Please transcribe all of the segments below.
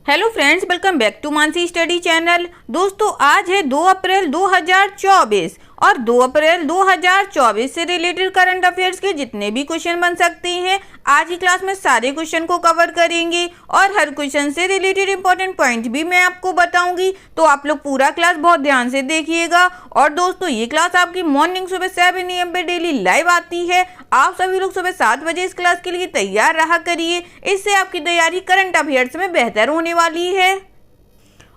Hello friends, welcome back to Mansi study channel. दोस्तों, आज है 2 अप्रैल 2024 और 2 अप्रैल 2024 से रिलेटेड करंट अफेयर्स के जितने भी क्वेश्चन बन सकते हैं आज की क्लास में सारे क्वेश्चन को कवर करेंगे और हर क्वेश्चन से रिलेटेड इंपॉर्टेंट पॉइंट भी मैं आपको बताऊंगी। तो आप लोग पूरा क्लास बहुत ध्यान से देखिएगा। और दोस्तों, ये क्लास आपकी मॉर्निंग सुबह 7 AM पे डेली लाइव आती है। आप सभी लोग सुबह 7 बजे इस क्लास के लिए तैयार रहा करिए। इससे आपकी तैयारी करंट अफेयर्स में बेहतर होने वाली है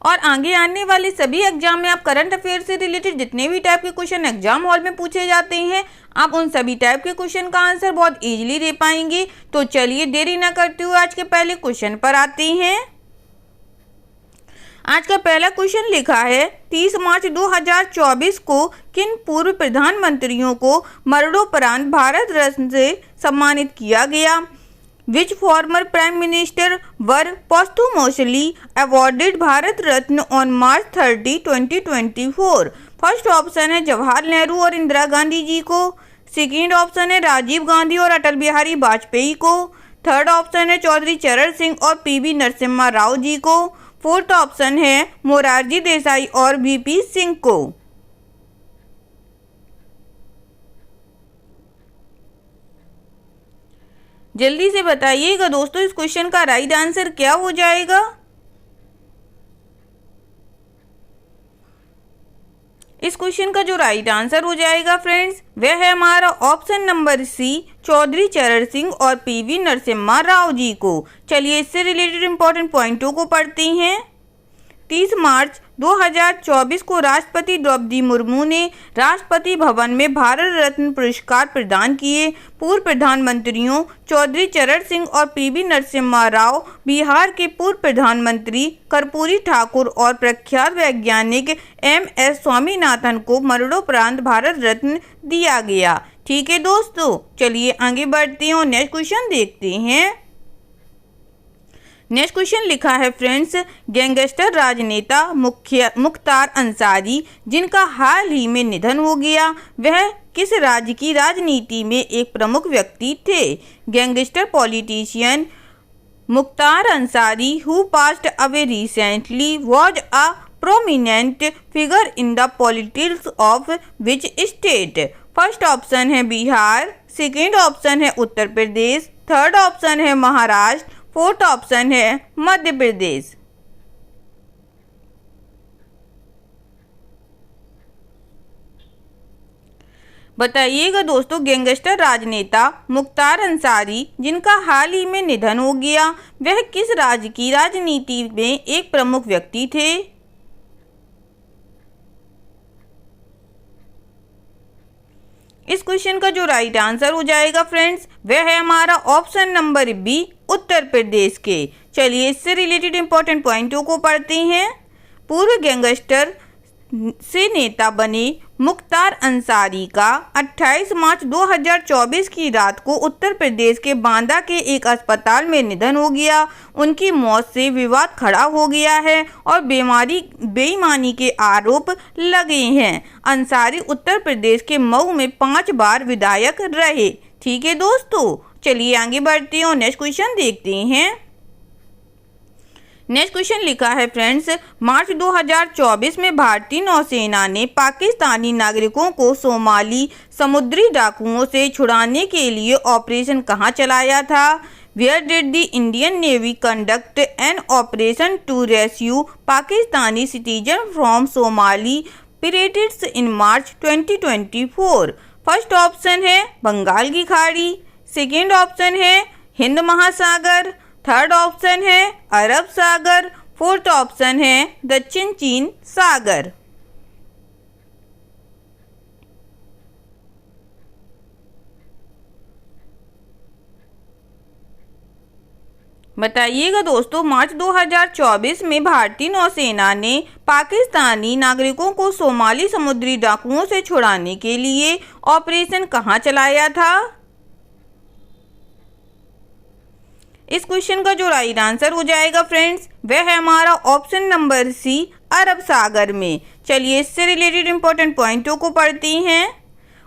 और आगे आने वाले सभी एग्जाम में आप करंट अफेयर से रिलेटेड जितने भी टाइप के क्वेश्चन एग्जाम हॉल में पूछे जाते हैं, आप उन सभी टाइप के क्वेश्चन का आंसर बहुत इजीली दे पाएंगे। तो चलिए देरी ना करते हुए आज के पहले क्वेश्चन पर आते हैं। आज का पहला क्वेश्चन लिखा है, 30 मार्च 2024 को किन पूर्व प्रधानमंत्रियों को मरणोपरांत भारत रत्न से सम्मानित किया गया? Which former prime minister were posthumously awarded Bharat Ratna on March 30, 2024? First option है जवाहरलाल नेहरू और इंदिरा गांधी जी को। सेकेंड ऑप्शन है राजीव गांधी और अटल बिहारी वाजपेयी को। थर्ड ऑप्शन है चौधरी चरण सिंह और PV नरसिम्हा राव जी को। फोर्थ ऑप्शन है मोरारजी देसाई और VP सिंह को। जल्दी से बताइएगा दोस्तों, इस क्वेश्चन का राइट आंसर क्या हो जाएगा? इस क्वेश्चन का जो राइट आंसर हो जाएगा फ्रेंड्स, वह है हमारा ऑप्शन नंबर सी, चौधरी चरण सिंह और PV नरसिम्हा राव जी को। चलिए इससे रिलेटेड इंपॉर्टेंट पॉइंटों को पढ़ते हैं। 30 मार्च 2024 को राष्ट्रपति द्रौपदी मुर्मू ने राष्ट्रपति भवन में भारत रत्न पुरस्कार प्रदान किए। पूर्व प्रधानमंत्रियों चौधरी चरण सिंह और PV नरसिम्हा राव, बिहार के पूर्व प्रधानमंत्री कर्पूरी ठाकुर और प्रख्यात वैज्ञानिक MS स्वामीनाथन को मरणोपरांत भारत रत्न दिया गया। ठीक है दोस्तों, चलिए आगे बढ़ते हैं और नेक्स्ट क्वेश्चन देखते हैं। नेक्स्ट क्वेश्चन लिखा है फ्रेंड्स, गैंगस्टर राजनेता मुख्तार अंसारी जिनका हाल ही में निधन हो गया, वह किस राज्य की राजनीति में एक प्रमुख व्यक्ति थे? Gangster politician Mukhtar Ansari who passed away recently was a prominent figure in the politics of which state? First option है बिहार, सेकेंड ऑप्शन है उत्तर प्रदेश, थर्ड ऑप्शन है महाराष्ट्र, फोर्थ ऑप्शन है मध्य प्रदेश। बताइएगा दोस्तों, गैंगस्टर राजनेता मुख्तार अंसारी जिनका हाल ही में निधन हो गया, वह किस राज्य की राजनीति में एक प्रमुख व्यक्ति थे? इस क्वेश्चन का जो राइट आंसर हो जाएगा फ्रेंड्स, वह है हमारा option number B, Uttar Pradesh के। चलिए इससे रिलेटेड इंपॉर्टेंट पॉइंटों को पढ़ते हैं। पूर्व गैंगस्टर से नेता बने मुख्तार अंसारी का 28 मार्च 2024 की रात को उत्तर प्रदेश के बांदा के एक अस्पताल में निधन हो गया। उनकी मौत से विवाद खड़ा हो गया है और बेईमानी के आरोप लगे हैं। अंसारी उत्तर प्रदेश के मऊ में 5 बार विधायक रहे। ठीक है दोस्तों, चलिए आगे बढ़ते हैं और नेक्स्ट क्वेश्चन देखते हैं। नेक्स्ट क्वेश्चन लिखा है फ्रेंड्स, मार्च 2024 में भारतीय नौसेना ने पाकिस्तानी नागरिकों को सोमाली समुद्री डाकुओं से छुड़ाने के लिए ऑपरेशन कहां चलाया था? Where did the Indian Navy conduct an operation to rescue Pakistani citizens from Somali pirates in March 2024? First option है बंगाल की खाड़ी, सेकेंड ऑप्शन है हिंद महासागर, थर्ड ऑप्शन है अरब सागर, फोर्थ ऑप्शन है दक्षिण चीन सागर। बताइएगा दोस्तों, मार्च 2024 में भारतीय नौसेना ने पाकिस्तानी नागरिकों को सोमाली समुद्री डाकुओं से छुड़ाने के लिए ऑपरेशन कहां चलाया था? इस क्वेश्चन का जो राइट आंसर हो जाएगा फ्रेंड्स, वह है हमारा ऑप्शन नंबर सी, अरब सागर में। चलिए इससे रिलेटेड इंपॉर्टेंट पॉइंटों को पढ़ते हैं।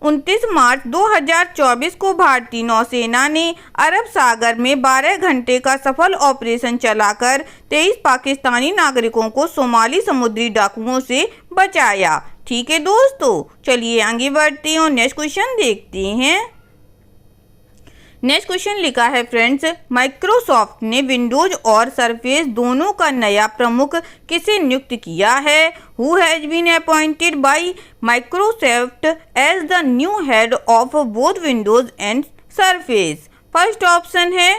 29 मार्च 2024 को भारतीय नौसेना ने अरब सागर में 12 घंटे का सफल ऑपरेशन चलाकर 23 पाकिस्तानी नागरिकों को सोमाली समुद्री डाकुओं से बचाया। ठीक है दोस्तों, चलिए आगे बढ़ते हैं और नेक्स्ट क्वेश्चन देखते हैं। नेक्स्ट क्वेश्चन लिखा है फ्रेंड्स, माइक्रोसॉफ्ट ने विंडोज और सरफेस दोनों का नया प्रमुख किसे नियुक्त किया है? Who has been appointed by Microsoft as the new head of both Windows and Surface? First option है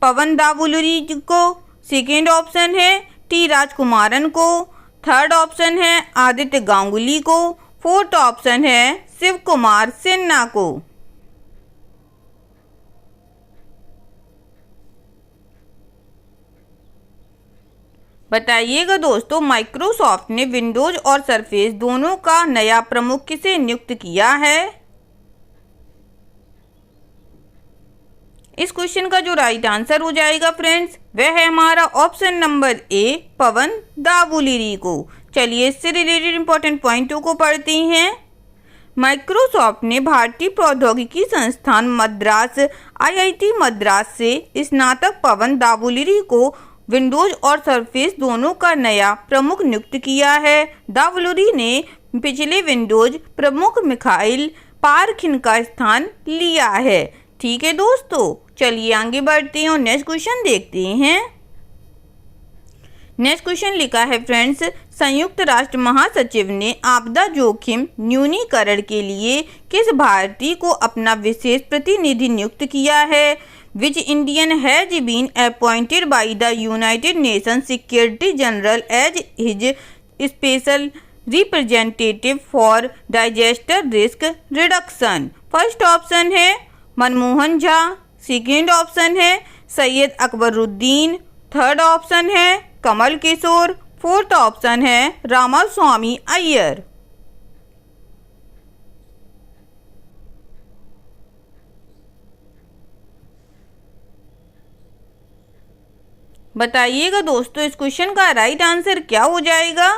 पवन दावुलरी को, सेकेंड ऑप्शन है टी राजकुमारन को, थर्ड ऑप्शन है आदित्य गांगुली को, फोर्थ ऑप्शन है शिव कुमार सिन्हा को। बताइएगा दोस्तों, माइक्रोसॉफ्ट ने विंडोज और सरफेस दोनों का नया प्रमुख किसे नियुक्त किया है? इस क्वेश्चन का जो राइट आंसर हो जाएगा फ्रेंड्स, वह है हमारा ऑप्शन नंबर ए पवन दावुलरी को। चलिए इससे रिलेटेड इंपॉर्टेंट पॉइंटों को पढ़ते हैं। माइक्रोसॉफ्ट ने भारतीय प्रौद्योगिकी संस्थान मद्रास IIT मद्रास से स्नातक पवन दावुलरी को विंडोज और सरफेस दोनों का नया प्रमुख नियुक्त किया है। दावुलरी ने पिछले विंडोज प्रमुख मिखाइल पारखिन का स्थान लिया है। ठीक है दोस्तों, चलिए आगे बढ़ते हैं और नेक्स्ट क्वेश्चन देखते हैं। नेक्स्ट क्वेश्चन लिखा है फ्रेंड्स, संयुक्त राष्ट्र महासचिव ने आपदा जोखिम न्यूनीकरण के लिए किस भारतीय को अपना विशेष प्रतिनिधि नियुक्त किया है? Which Indian has been appointed by the United Nations Secretary General as his special representative for disaster risk reduction? First option है मनमोहन झा, सेकेंड ऑप्शन है सैयद अकबरुद्दीन, थर्ड ऑप्शन है कमल किशोर, फोर्थ ऑप्शन है रामास्वामी अय्यर। बताइएगा दोस्तों, इस क्वेश्चन का राइट आंसर क्या हो जाएगा?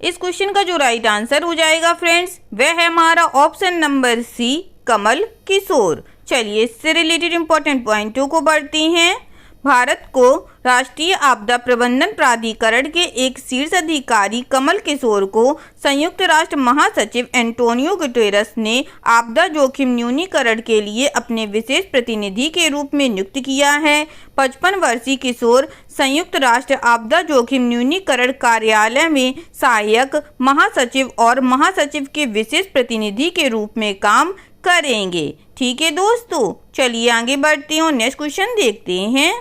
इस क्वेश्चन का जो राइट आंसर हो जाएगा फ्रेंड्स, वह है हमारा option number C Kamal Kishore. चलिए इससे रिलेटेड इंपॉर्टेंट पॉइंटों को बढ़ते हैं। भारत को राष्ट्रीय आपदा प्रबंधन प्राधिकरण के एक शीर्ष अधिकारी कमल किशोर को संयुक्त राष्ट्र महासचिव एंटोनियो गुटेरस ने आपदा जोखिम न्यूनीकरण के लिए अपने विशेष प्रतिनिधि के रूप में नियुक्त किया है। 55 वर्षीय किशोर संयुक्त राष्ट्र आपदा जोखिम न्यूनीकरण कार्यालय में सहायक महासचिव और महासचिव के विशेष प्रतिनिधि के रूप में काम करेंगे। ठीक है दोस्तों, चलिए आगे बढ़ते हैं और नेक्स्ट क्वेश्चन देखते हैं।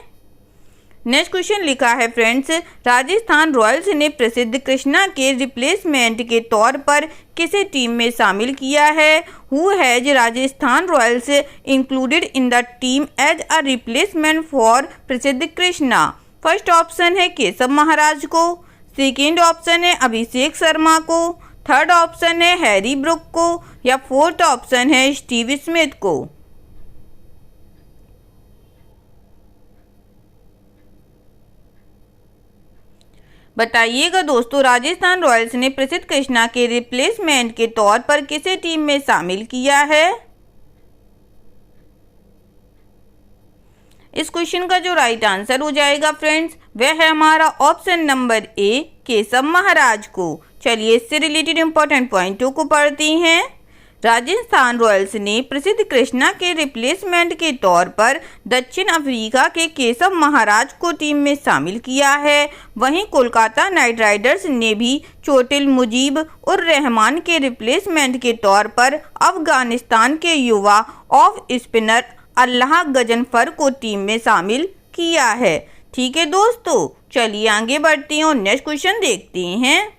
नेक्स्ट क्वेश्चन लिखा है फ्रेंड्स, राजस्थान रॉयल्स ने प्रसिद्ध कृष्णा के रिप्लेसमेंट के तौर पर किसे टीम में शामिल किया है? Who has Rajasthan Royals included in the team as a replacement for Prasidh Krishna? First option है केशव महाराज को, सेकेंड ऑप्शन है अभिषेक शर्मा को, थर्ड ऑप्शन है हैरी ब्रुक को, या फोर्थ ऑप्शन है स्टीव स्मिथ को। बताइएगा दोस्तों, राजस्थान रॉयल्स ने प्रसिद्ध कृष्णा के रिप्लेसमेंट के तौर पर किसे टीम में शामिल किया है? इस क्वेश्चन का जो राइट आंसर हो जाएगा फ्रेंड्स, वह है हमारा option number A Keshav Maharaj को। चलिए इससे रिलेटेड इंपॉर्टेंट पॉइंटों को पढ़ते हैं। राजस्थान रॉयल्स ने प्रसिद्ध कृष्णा के रिप्लेसमेंट के तौर पर दक्षिण अफ्रीका के केशव महाराज को टीम में शामिल किया है। वहीं कोलकाता नाइट राइडर्स ने भी चोटिल मुजीब उर रहमान के रिप्लेसमेंट के तौर पर अफगानिस्तान के युवा ऑफ स्पिनर अल्लाह गजनफर को टीम में शामिल किया है। ठीक है दोस्तों, चलिए आगे बढ़ते हैं और नेक्स्ट क्वेश्चन देखते हैं।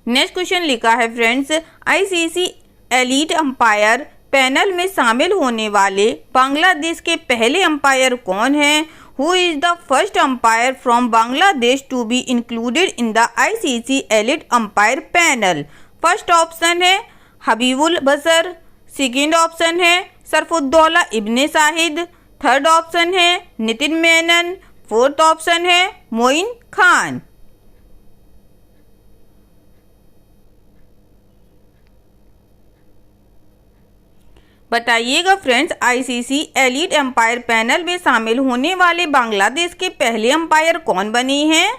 नेक्स्ट क्वेश्चन लिखा है friends, ICC elite umpire panel में शामिल होने वाले बांग्लादेश के पहले अंपायर कौन हैं? Who is the first umpire from Bangladesh to be included in the ICC elite umpire panel? First option है हबीबुल बसर, सेकेंड ऑप्शन है सरफुद्दौला इब्ने साहिद, थर्ड ऑप्शन है नितिन मेनन, फोर्थ ऑप्शन है मोइन खान। बताइएगा friends, ICC elite umpire panel में शामिल होने वाले बांग्लादेश के पहले अंपायर कौन बने हैं?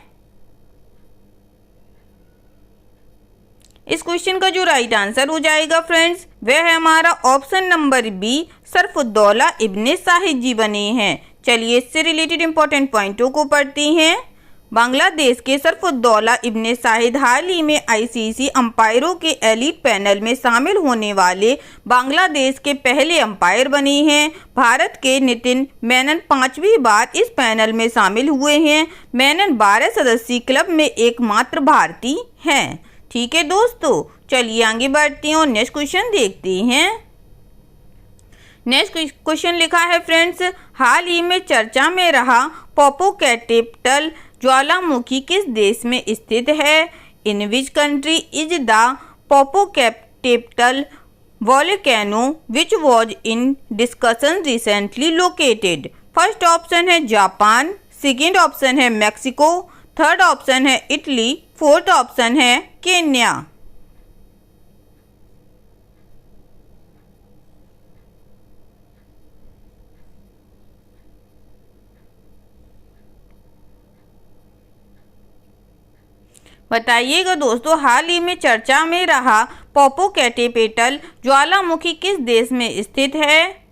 इस क्वेश्चन का जो राइट आंसर हो जाएगा फ्रेंड्स, वह है हमारा option number B, Sharfuddoula Ibne Shahid जी बने हैं। चलिए इससे रिलेटेड इंपॉर्टेंट पॉइंटों को पढ़ते हैं। बांग्लादेश के सरफुद्दौला इब्ने साहिद हाल ही में आईसीसी अंपायरों के एलीट पैनल में शामिल होने वाले बांग्लादेश के पहले अंपायर बने हैं। भारत के नितिन मेनन 5वीं बार इस पैनल में शामिल हुए हैं। मेनन 12 सदस्यीय क्लब में एकमात्र भारतीय हैं। ठीक है दोस्तों, चलिए आगे बढ़ते हैं और नेक्स्ट क्वेश्चन देखते हैं। नेक्स्ट क्वेश्चन लिखा है फ्रेंड्स, हाल ही में चर्चा में रहा पोपोकेटेप्टल ज्वालामुखी किस देश में स्थित है? In which country is the Popocatepetl volcano which was in discussion recently located? First option है जापान, सेकेंड ऑप्शन है मैक्सिको, थर्ड ऑप्शन है इटली, फोर्थ ऑप्शन है केन्या। बताइएगा दोस्तों, हाल ही में चर्चा में रहा पोपोकेटेपेटल ज्वालामुखी किस देश में स्थित है?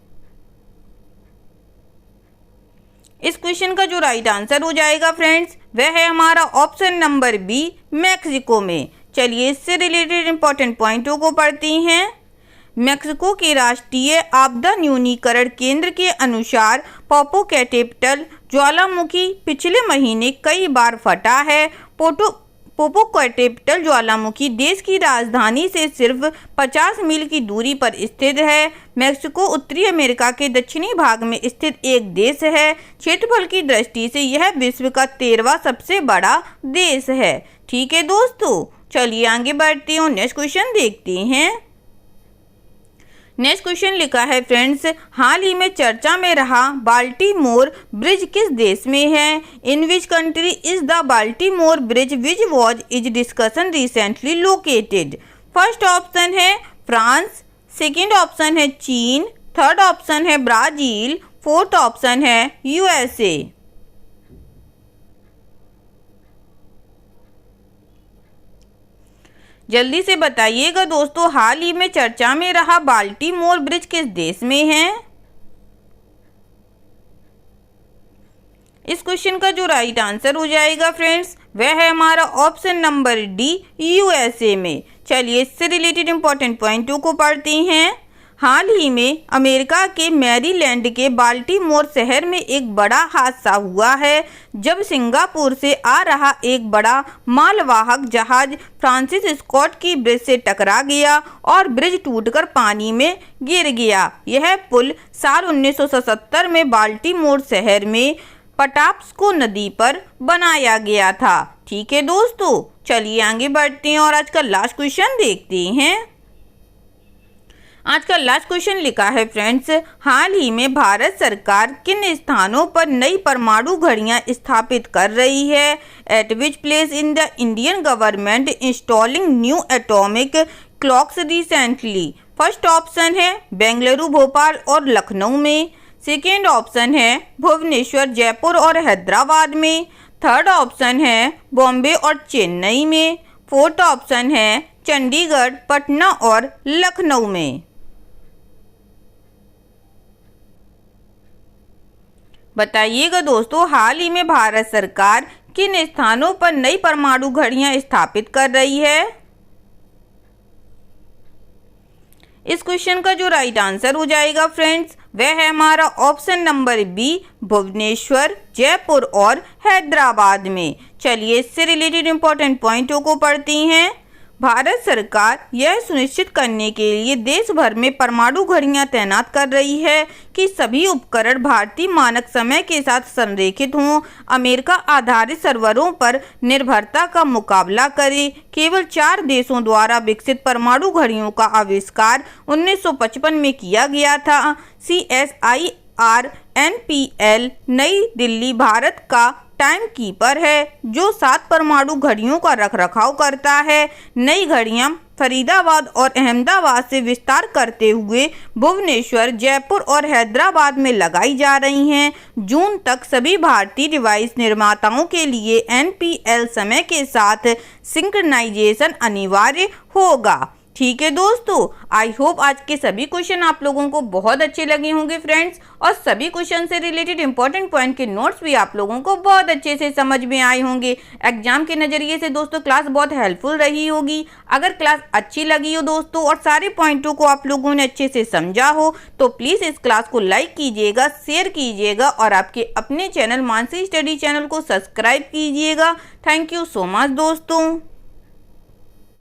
इस क्वेश्चन का जो राइट आंसर हो जाएगा फ्रेंड्स, वह है हमारा ऑप्शन नंबर बी, मैक्सिको में। चलिए इससे रिलेटेड इंपॉर्टेंट पॉइंटों को पढ़ते हैं। मैक्सिको के राष्ट्रीय आपदा न्यूनीकरण केंद्र के अनुसार पोपोकेटेप्टल ज्वालामुखी पिछले महीने कई बार फटा है। पोपोकेटेप्टल ज्वालामुखी देश की राजधानी से सिर्फ 50 मील की दूरी पर स्थित है। मैक्सिको उत्तरी अमेरिका के दक्षिणी भाग में स्थित एक देश है। क्षेत्रफल की दृष्टि से यह विश्व का 13वां सबसे बड़ा देश है। ठीक है दोस्तों, चलिए आगे बढ़ते हैं और नेक्स्ट क्वेश्चन देखते हैं। नेक्स्ट क्वेश्चन लिखा है फ्रेंड्स, हाल ही में चर्चा में रहा बाल्टीमोर ब्रिज किस देश में है? In which country is the Baltimore bridge which was is discussion recently located? First option है फ्रांस, सेकेंड ऑप्शन है चीन, थर्ड ऑप्शन है ब्राजील, फोर्थ ऑप्शन है यूएसए। जल्दी से बताइएगा दोस्तों, हाल ही में चर्चा में रहा बाल्टीमोर ब्रिज किस देश में है? इस क्वेश्चन का जो राइट आंसर हो जाएगा फ्रेंड्स, वह है हमारा ऑप्शन नंबर डी, यूएसए में। चलिए इससे रिलेटेड इंपॉर्टेंट पॉइंटों को पढ़ते हैं। हाल ही में अमेरिका के मैरीलैंड के बाल्टीमोर शहर में एक बड़ा हादसा हुआ है, जब सिंगापुर से आ रहा एक बड़ा मालवाहक जहाज फ्रांसिस स्कॉट की ब्रिज से टकरा गया और ब्रिज टूटकर पानी में गिर गया। यह पुल साल 1977 में बाल्टीमोर शहर में पटाप्स्को नदी पर बनाया गया था। ठीक है दोस्तों, चलिए आगे बढ़ते हैं और आज का लास्ट क्वेश्चन देखते हैं। आज का लास्ट क्वेश्चन लिखा है फ्रेंड्स, हाल ही में भारत सरकार किन स्थानों पर नई परमाणु घड़ियां स्थापित कर रही है? Eight which place in the Indian government installing new atomic clocks recently? First option है बेंगलुरु, भोपाल और लखनऊ में, सेकेंड ऑप्शन है भुवनेश्वर, जयपुर और हैदराबाद में, थर्ड ऑप्शन है बॉम्बे और चेन्नई में, फोर्थ ऑप्शन है चंडीगढ़, पटना और लखनऊ में। बताइएगा दोस्तों, हाल ही में भारत सरकार किन स्थानों पर नई परमाणु घड़ियां स्थापित कर रही है? इस क्वेश्चन का जो राइट आंसर हो जाएगा फ्रेंड्स, वह है हमारा option number B, Bhubaneswar, Jaipur और हैदराबाद में। चलिए इससे रिलेटेड इंपॉर्टेंट पॉइंटों को पढ़ते हैं। भारत सरकार यह सुनिश्चित करने के लिए देश भर में परमाणु घड़ियां तैनात कर रही है कि सभी उपकरण भारतीय मानक समय के साथ संरेखित हों, अमेरिका आधारित सर्वरों पर निर्भरता का मुकाबला करें। केवल 4 देशों द्वारा विकसित परमाणु घड़ियों का आविष्कार 1955 में किया गया था। CSIR NPL नई दिल्ली भारत का टाइम कीपर है, जो 7 परमाणु घड़ियों का रखरखाव करता है। नई घड़ियां फरीदाबाद और अहमदाबाद से विस्तार करते हुए भुवनेश्वर, जयपुर और हैदराबाद में लगाई जा रही हैं। जून तक सभी भारतीय डिवाइस निर्माताओं के लिए NPL समय के साथ सिंक्रनाइजेशन अनिवार्य होगा। ठीक है दोस्तों, आई होप आज के सभी क्वेश्चन आप लोगों को बहुत अच्छे लगे होंगे फ्रेंड्स, और सभी क्वेश्चन से रिलेटेड इंपॉर्टेंट पॉइंट के नोट्स भी आप लोगों को बहुत अच्छे से समझ में आए होंगे। एग्जाम के नज़रिए से दोस्तों क्लास बहुत हेल्पफुल रही होगी। अगर क्लास अच्छी लगी हो दोस्तों और सारे पॉइंटों को आप लोगों ने अच्छे से समझा हो तो प्लीज़ इस क्लास को लाइक कीजिएगा, शेयर कीजिएगा और आपके अपने चैनल मानसी स्टडी चैनल को सब्सक्राइब कीजिएगा। थैंक यू सो मच दोस्तों।